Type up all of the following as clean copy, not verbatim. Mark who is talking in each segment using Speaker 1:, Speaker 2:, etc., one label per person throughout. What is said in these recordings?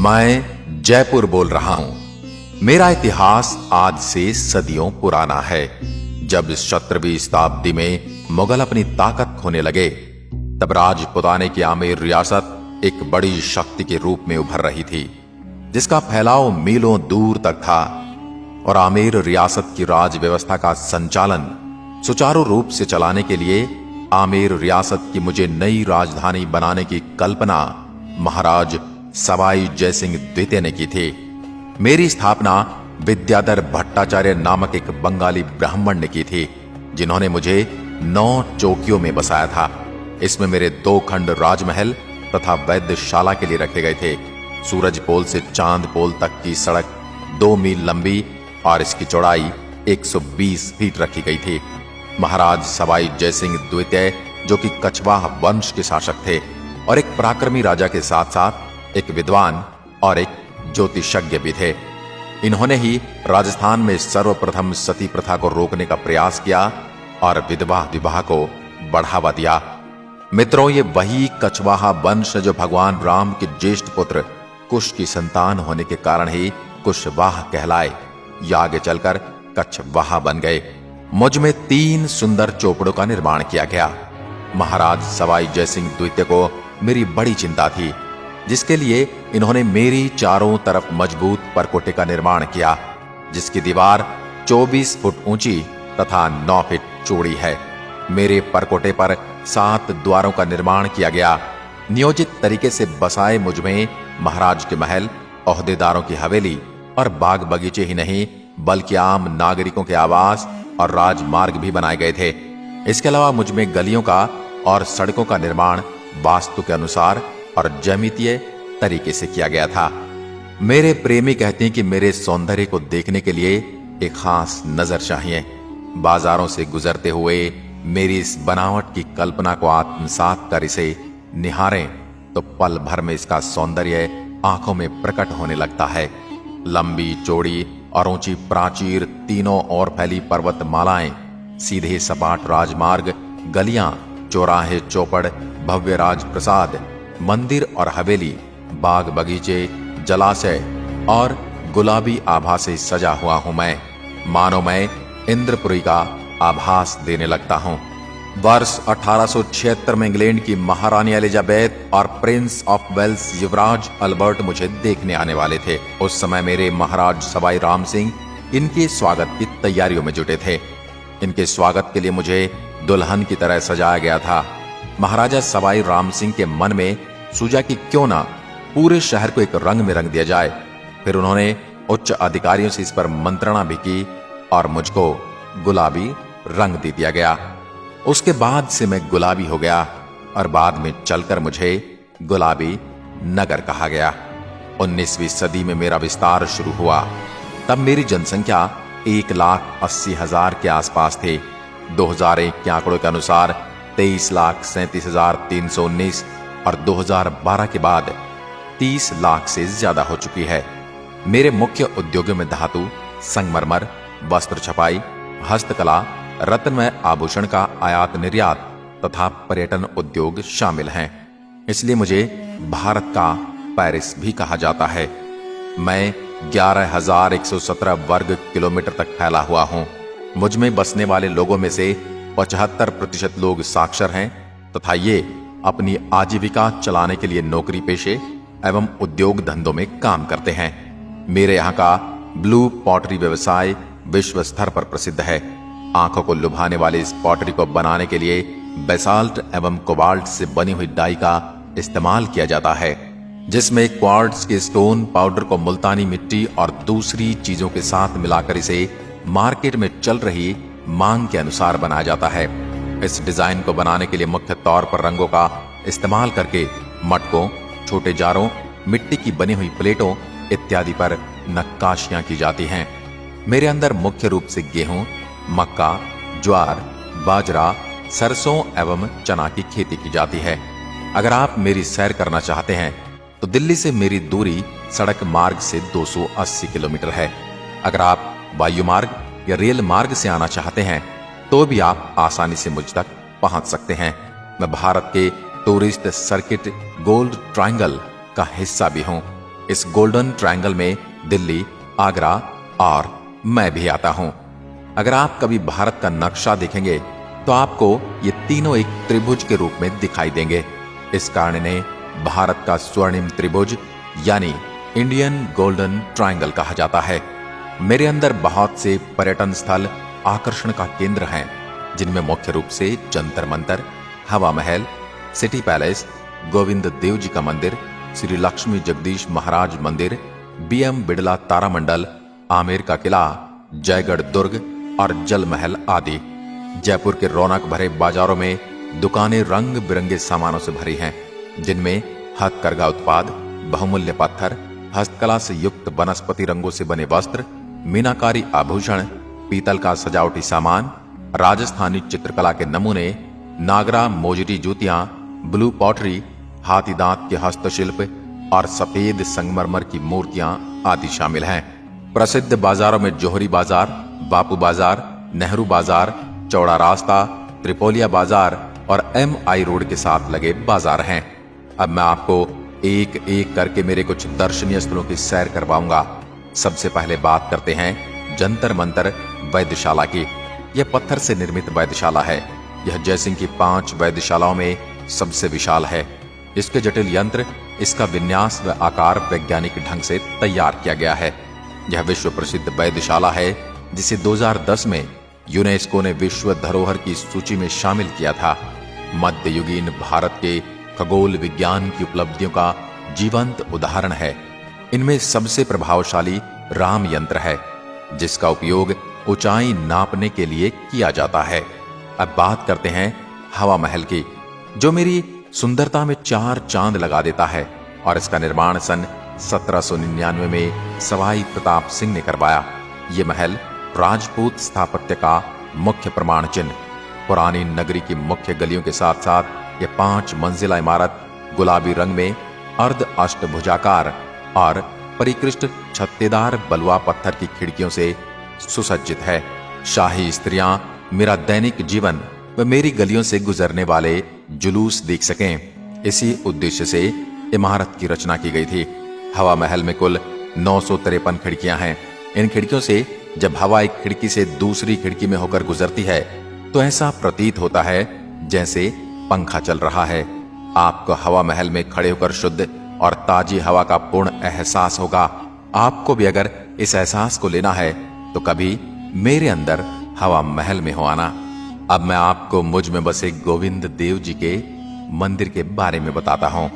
Speaker 1: मैं जयपुर बोल रहा हूं। मेरा इतिहास आज से सदियों पुराना है। जब 17वीं शताब्दी में मुगल अपनी ताकत खोने लगे, तब राजपुताने की आमेर रियासत एक बड़ी शक्ति के रूप में उभर रही थी, जिसका फैलाव मीलों दूर तक था। और आमेर रियासत की राज व्यवस्था का संचालन सुचारू रूप से चलाने के लिए आमेर रियासत की मुझे नई राजधानी बनाने की कल्पना महाराज सवाई जयसिंह द्वितीय ने की थी। मेरी स्थापना विद्याधर भट्टाचार्य नामक एक बंगाली ब्राह्मण ने की थी, जिन्होंने मुझे 9 चौकियों में बसाया था। इसमें मेरे 2 खंड राजमहल तथा वैद्यशाला के लिए रखे गए थे। सूरज पोल से चांद पोल तक की सड़क 2 मील लंबी और इसकी चौड़ाई 120 फीट रखी गई थी। महाराज सवाई जयसिंह द्वितीय, जो कि कछवाह वंश के शासक थे और एक पराक्रमी राजा के साथ साथ एक विद्वान और एक ज्योतिषज्ञ भी थे, इन्होंने ही राजस्थान में सर्वप्रथम सती प्रथा को रोकने का प्रयास किया और विधवा विवाह को बढ़ावा दिया। मित्रों, ये वही कछवाहा वंश जो भगवान राम के ज्येष्ठ पुत्र कुश की संतान होने के कारण ही कुशवाह कहलाए, या आगे चलकर कछवाहा बन गए। मुझ में 3 सुंदर चौपड़ों का निर्माण किया गया। महाराज सवाई जयसिंह द्वितीय को मेरी बड़ी चिंता थी, जिसके लिए इन्होंने मेरी चारों तरफ मजबूत परकोटे का निर्माण किया, जिसकी दीवार 24 फुट ऊंची तथा 9 फीट चौड़ी है। मेरे परकोटे पर 7 द्वारों का निर्माण किया गया। नियोजित तरीके से बसाए मुझ में महाराज के महल, ओहदेदारों की हवेली और बाग बगीचे ही नहीं, बल्कि आम नागरिकों के आवास और राजमार्ग भी बनाए गए थे। इसके अलावा मुझ में गलियों का और सड़कों का निर्माण वास्तु के अनुसार और ज्यामितीय तरीके से किया गया था। मेरे प्रेमी कहते हैं कि मेरे सौंदर्य को देखने के लिए एक खास नजर चाहिए। बाजारों से गुजरते हुए मेरी इस बनावट की कल्पना को आत्मसात कर इसे निहारें तो पल भर में इसका सौंदर्य आंखों में प्रकट होने लगता है। लंबी चौड़ी और ऊंची प्राचीर, तीनों ओर फैली पर्वतमालाएं, सीधे सपाट राजमार्ग, गलियां, चौराहे, चौपड़, भव्य राजप्रसाद, मंदिर और हवेली, बाग बगीचे, जलाशय और गुलाबी आभा से सजा हुआ हूं मैं, मानो मैं इंद्रपुरी का आभास देने लगता हूं। वर्ष 1876 में इंग्लैंड की महारानी एलिजाबेथ और प्रिंस ऑफ वेल्स युवराज अल्बर्ट मुझे देखने आने वाले थे। उस समय मेरे महाराज सवाई राम सिंह इनके स्वागत की तैयारियों में जुटे थे। इनके स्वागत के लिए मुझे दुल्हन की तरह सजाया गया था। महाराजा सवाई राम सिंह के मन में सूझा कि क्यों ना पूरे शहर को एक रंग में रंग दिया जाए। फिर उन्होंने उच्च अधिकारियों से इस पर मंत्रणा भी की और मुझको गुलाबी रंग दे दिया गया। उसके बाद से मैं गुलाबी हो गया और बाद में चलकर मुझे गुलाबी नगर कहा गया। 19वीं सदी में मेरा विस्तार शुरू हुआ। तब मेरी जनसंख्या 1,80,000 के आसपास थे। 2001 के आंकड़ों के अनुसार 23,37,319 और 2012 के बाद 30 लाख से ज्यादा हो चुकी है। मेरे मुख्य उद्योगों में धातु, संगमरमर, वस्त्र छपाई, हस्तकला, रत्नमय आभूषण का आयात निर्यात तथा पर्यटन उद्योग शामिल हैं। इसलिए मुझे भारत का पेरिस भी कहा जाता है। मैं 11,117 वर्ग किलोमीटर तक फैला हुआ हूं। मुझ में बसने वाले लोगों में से 75% लोग साक्षर हैं तथा ये अपनी आजीविका चलाने के लिए नौकरी पेशे एवं उद्योग धंधों में काम करते हैं। मेरे यहाँ का ब्लू पॉटरी व्यवसाय विश्व स्तर पर प्रसिद्ध है। आंखों को लुभाने वाली इस पॉटरी को बनाने के लिए बेसाल्ट एवं कोबाल्ट से बनी हुई डाई का इस्तेमाल किया जाता है, जिसमें क्वार्ट्ज के स्टोन पाउडर को मुल्तानी मिट्टी और दूसरी चीजों के साथ मिलाकर इसे मार्केट में चल रही मांग के अनुसार बनाया जाता है। इस डिजाइन को बनाने के लिए मुख्य तौर पर रंगों का इस्तेमाल करके मटकों, छोटे जारों, मिट्टी की बनी हुई प्लेटों इत्यादि पर नक्काशियां की जाती हैं। मेरे अंदर मुख्य रूप से गेहूं, मक्का, ज्वार, बाजरा, सरसों एवं चना की खेती की जाती है। अगर आप मेरी सैर करना चाहते हैं तो दिल्ली से मेरी दूरी सड़क मार्ग से 280 किलोमीटर है। अगर आप वायु मार्ग या रेल मार्ग से आना चाहते हैं तो भी आप आसानी से मुझ तक पहुंच सकते हैं। मैं भारत के टूरिस्ट सर्किट गोल्ड ट्रायंगल का हिस्सा भी हूं। इस गोल्डन ट्रायंगल में दिल्ली, आगरा और मैं भी आता हूं। अगर आप कभी भारत का नक्शा देखेंगे तो आपको ये तीनों एक त्रिभुज के रूप में दिखाई देंगे। इस कारण इन्हें भारत का स्वर्णिम त्रिभुज यानी इंडियन गोल्डन ट्रायंगल कहा जाता है। मेरे अंदर बहुत से पर्यटन स्थल आकर्षण का केंद्र हैं, जिनमें मुख्य रूप से जंतर मंतर, हवा महल, सिटी पैलेस, गोविंद देव जी का मंदिर, श्री लक्ष्मी जगदीश महाराज मंदिर, BM बिड़ला तारामंडल, आमेर का किला, जयगढ़ दुर्ग और जल महल आदि। जयपुर के रौनक भरे बाजारों में दुकानें रंग बिरंगे सामानों से भरी हैं, जिनमें हथकरघा उत्पाद, बहुमूल्य पत्थर, हस्तकला से युक्त वनस्पति रंगों से बने वस्त्र, मीनाकारी आभूषण, पीतल का सजावटी सामान, राजस्थानी चित्रकला के नमूने, नागरा मोजरी जूतियां, ब्लू पॉटरी, हाथी दांत के हस्तशिल्प और सफेद संगमरमर की मूर्तियां आदि शामिल हैं। प्रसिद्ध बाजारों में जोहरी बाजार, बापू बाजार, नेहरू बाजार, चौड़ा रास्ता, त्रिपोलिया बाजार और MI रोड के साथ लगे बाजार हैं। अब मैं आपको एक एक करके मेरे कुछ दर्शनीय स्थलों की सैर करवाऊंगा। सबसे पहले बात करते हैं जंतर मंतर वैद्यशाला की। यह पत्थर से निर्मित वैद्यशाला है। यह जयसिंह की 5 वैद्यशालाओं में सबसे विशाल है। इसके जटिल यंत्र, इसका विन्यास व आकार वैज्ञानिक ढंग से तैयार किया गया है। यह विश्व प्रसिद्ध वैद्यशाला है, जिसे 2010 में यूनेस्को ने विश्व धरोहर की सूची में शामिल किया था। मध्ययुगीन भारत के खगोल विज्ञान की उपलब्धियों का जीवंत उदाहरण है। इनमें सबसे प्रभावशाली राम यंत्र है, जिसका उपयोग ऊंचाई नापने के लिए किया जाता है। अब बात करते हैं हवा महल की, जो मेरी सुंदरता में 4 चांद लगा देता है और इसका निर्माण सन 1799 में सवाई प्रताप सिंह ने करवाया। ये महल राजपूत स्थापत्य का मुख्य प्रमाण चिन्ह। पुरानी नगरी की मुख्य गलियों के साथ साथ यह 5 मंजिला इमारत गुलाबी रंग में अर्ध अष्टभुजाकार और परिकृष्ट छत्तेदार बलुआ पत्थर की खिड़कियों से सुसज्जित है। शाही स्त्रियां मेरा दैनिक जीवन व मेरी गलियों से गुजरने वाले जुलूस देख सकें, इसी उद्देश्य से इमारत की रचना की गई थी। हवा महल में कुल 953 खिड़कियां हैं। इन खिड़कियों से जब हवा एक खिड़की से दूसरी खिड़की में होकर गुजरती है तो ऐसा प्रतीत होता है जैसे पंखा चल रहा है। आपको हवा महल में खड़े होकर शुद्ध और ताजी हवा का पूर्ण एहसास होगा। आपको भी अगर इस एहसास को लेना है तो कभी मेरे अंदर हवा महल में हो आना। अब मैं आपको मुझ में बसे गोविंद देव जी के मंदिर के बारे में बताता हूँ।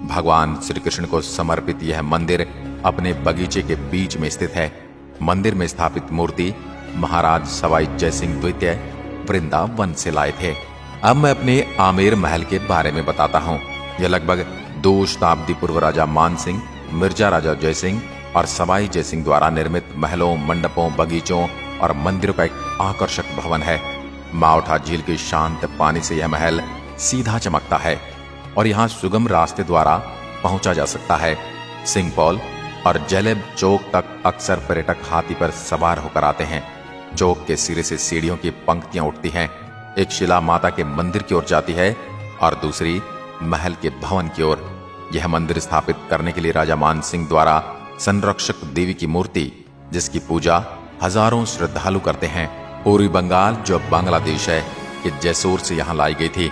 Speaker 1: भगवान श्री कृष्ण को समर्पित यह मंदिर अपने बगीचे के बीच में स्थित है। मंदिर में स्थापित मूर्ति महाराज सवाई जयसिंह द्वितीय वृंदावन से लाए थे। अब मैं अपने आमेर महल के बारे में बताता हूँ। यह लगभग 2 शताब्दी पूर्व राजा मानसिंह, मिर्जा राजा जयसिंह और सवाई जयसिंह द्वारा निर्मित महलों, मंडपों, बगीचों और मंदिरों का एक आकर्षक भवन है। माउठा झील के शांत पानी से यह महल सीधा चमकता है और यहाँ सुगम रास्ते द्वारा पहुंचा जा सकता है। सिंहपौल और जलेब चौक तक अक्सर पर्यटक हाथी पर सवार होकर आते हैं। चौक के सिरे से सीढ़ियों की पंक्तियां उठती हैं। एक शिला माता के मंदिर की ओर जाती है और दूसरी महल के भवन की ओर। यह मंदिर स्थापित करने के लिए राजा मानसिंह द्वारा संरक्षक देवी की मूर्ति, जिसकी पूजा हजारों श्रद्धालु करते हैं, पूर्वी बंगाल जो बांग्लादेश है कि जैसोर से यहाँ लाई गई थी।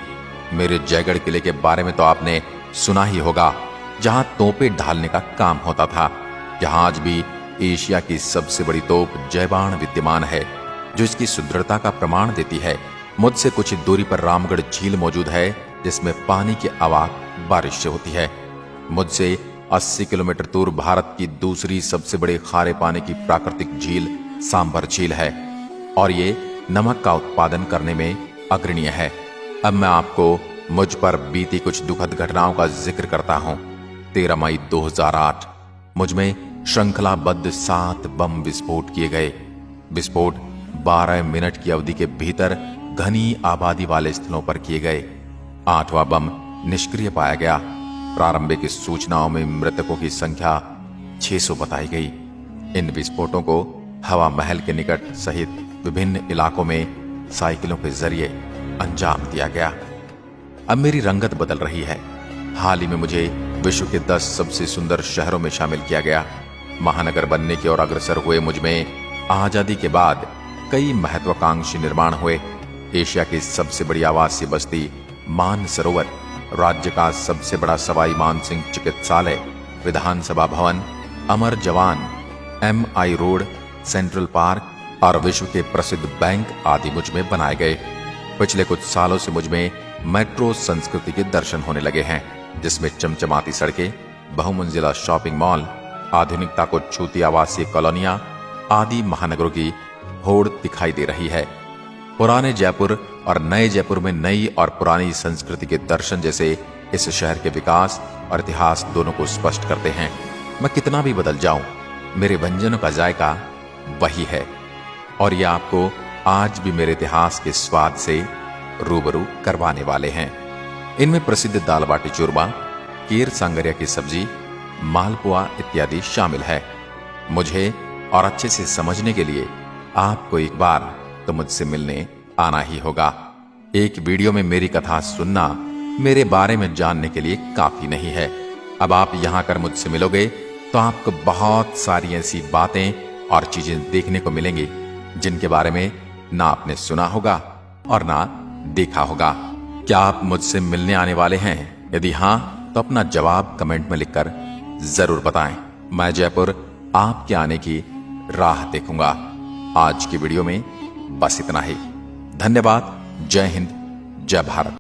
Speaker 1: मेरे जयगढ़ किले के बारे में तो आपने सुना ही होगा, जहां तोपें ढालने का काम होता था। यहाँ आज भी एशिया की सबसे बड़ी तोप जयबाण विद्यमान है, जो इसकी सुदृढ़ता का प्रमाण देती है। मुझसे कुछ ही दूरी पर रामगढ़ झील मौजूद है, जिसमें पानी की आवाज बारिश से होती है। मुझसे 80 किलोमीटर दूर भारत की दूसरी सबसे बड़ी खारे पानी की प्राकृतिक झील सांभर झील है और ये नमक का उत्पादन करने में अग्रणीय है। अब मैं आपको मुझ पर बीती कुछ दुखद घटनाओं का जिक्र करता हूँ। 13 मई 2008 मुझ में श्रृंखलाबद्ध 7 बम विस्फोट किए गए। विस्फोट 12 मिनट की अवधि के भीतर घनी आबादी वाले स्थलों पर किए गए। 8वां बम निष्क्रिय पाया गया। प्रारंभिक सूचनाओं में मृतकों की संख्या 600 बताई गई। इन विस्फोटों को हवा महल के निकट सहित विभिन्न इलाकों में साइकिलों के जरिए अंजाम दिया गया। अब मेरी रंगत बदल रही है। हाल ही में मुझे विश्व के 10 सबसे सुंदर शहरों में शामिल किया गया। महानगर बनने की ओर अग्रसर हुए मुझ में आजादी के बाद कई महत्वाकांक्षी निर्माण हुए। एशिया की सबसे बड़ी आवासीय बस्ती मानसरोवर, राज्य का सबसे बड़ा सवाई मानसिंह चिकित्सालय, विधानसभा भवन, अमर जवान, MI रोड, सेंट्रल पार्क और विश्व के प्रसिद्ध बैंक आदि मुझ में बनाए गए। पिछले कुछ सालों से मुझ में मेट्रो संस्कृति के दर्शन होने लगे हैं, जिसमें चमचमाती सड़कें, बहुमंजिला शॉपिंग मॉल, आधुनिकता को छूती आवासीय कॉलोनियां आदि महानगरों की होड़ दिखाई दे रही है। पुराने जयपुर और नए जयपुर में नई और पुरानी संस्कृति के दर्शन जैसे इस शहर के विकास और इतिहास दोनों को स्पष्ट करते हैं। मैं कितना भी बदल जाऊं, मेरे व्यंजनों का जायका वही है और ये आपको आज भी मेरे इतिहास के स्वाद से रूबरू करवाने वाले हैं। इनमें प्रसिद्ध दाल बाटी चूरमा, केर सांगरिया की सब्जी, मालपुआ इत्यादि शामिल है। मुझे और अच्छे से समझने के लिए आपको एक बार तो मुझसे मिलने आना ही होगा। एक वीडियो में मेरी कथा सुनना मेरे बारे में जानने के लिए काफी नहीं है। अब आप यहां कर मुझसे मिलोगे तो आपको बहुत सारी ऐसी बातें और चीजें देखने को मिलेंगी जिनके बारे में ना आपने सुना होगा और ना देखा होगा। क्या आप मुझसे मिलने आने वाले हैं? यदि हां तो अपना जवाब कमेंट में लिखकर जरूर बताएं। मैं जयपुर आपके आने की राह देखूंगा। आज की वीडियो में बस इतना ही। धन्यवाद। जय हिंद, जय भारत।